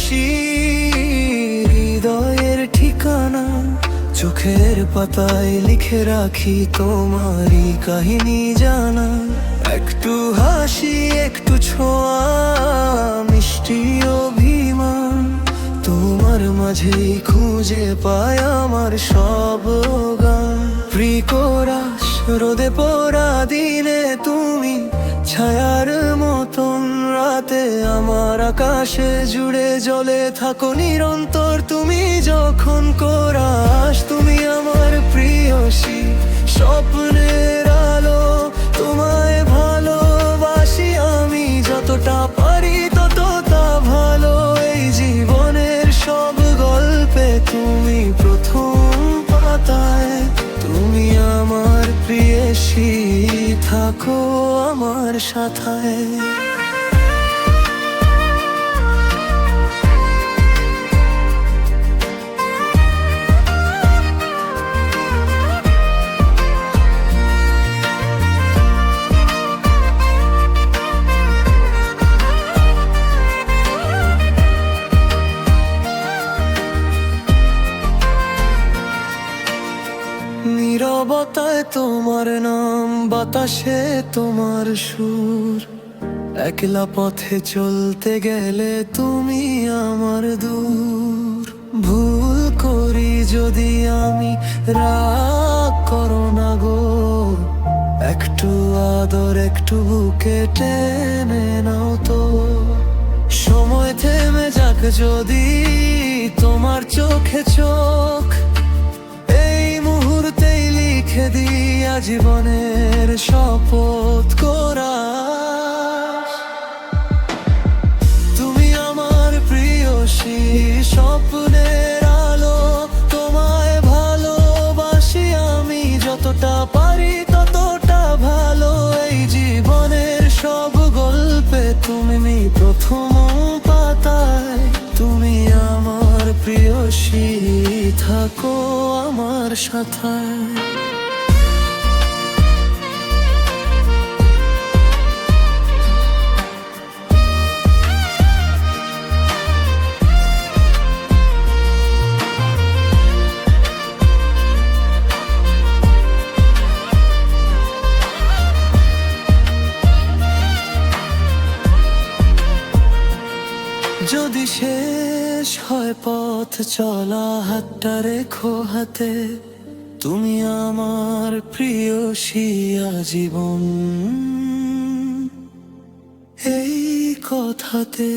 প্রিয়সী, হৃদয়ের ঠিকানা চোখের পাতায় লিখে রাখি তোমারই কাহিনী জানা। একটু হাসি, একটু ছোঁয়া, মিষ্টি অভিমান, তোমার মাঝেই খুঁজে পায় আমার সব গান। প্রিকরাস রোদে পোড়া দিনে তুমি ছায়ার মতন, রাতে আমার আকাশে জুড়ে জ্বলে থাকো নিরন্তর। তুমি যখন কোরাস, তুমি আমার প্রিয়সী, স্বপ্নের আলো, তোমায় ভালোবাসি আমি যতটা পারি ততটা ভালো। এই জীবনের সব গল্পে তুমি প্রথম পাতায়, তুমি আমার প্রিয়সী, থাকো আমার সাথে। নীরবতায় তোমার নাম, বাতাসে তোমার সুর, একলা পথে চলতে গেলে তুমি আমার দূর। ভুল করি যদি আমি, রাগ করো না গো, একটু আদর, একটু বুকে টেনে নাও তো। সময় থেমে যাক যদি তোমার চোখে চোখ, লিখে দিয়া জীবনের শপথ করা। তুমি আমার প্রিয়সী, স্বপ্নের আলো, তোমায় ভালোবাসি আমি যতটা পারি ততটা ভালো। এই জীবনের সব গল্পে তুমি প্রথম পাতায়, তুমি আমার প্রিয়সী, থাকো আমার সাথে। যদি শেষ হয় পথ চলা, হাতটা রেখো হাতে, তুমি আমার প্রিয়সী আজীবন এই কথাতে।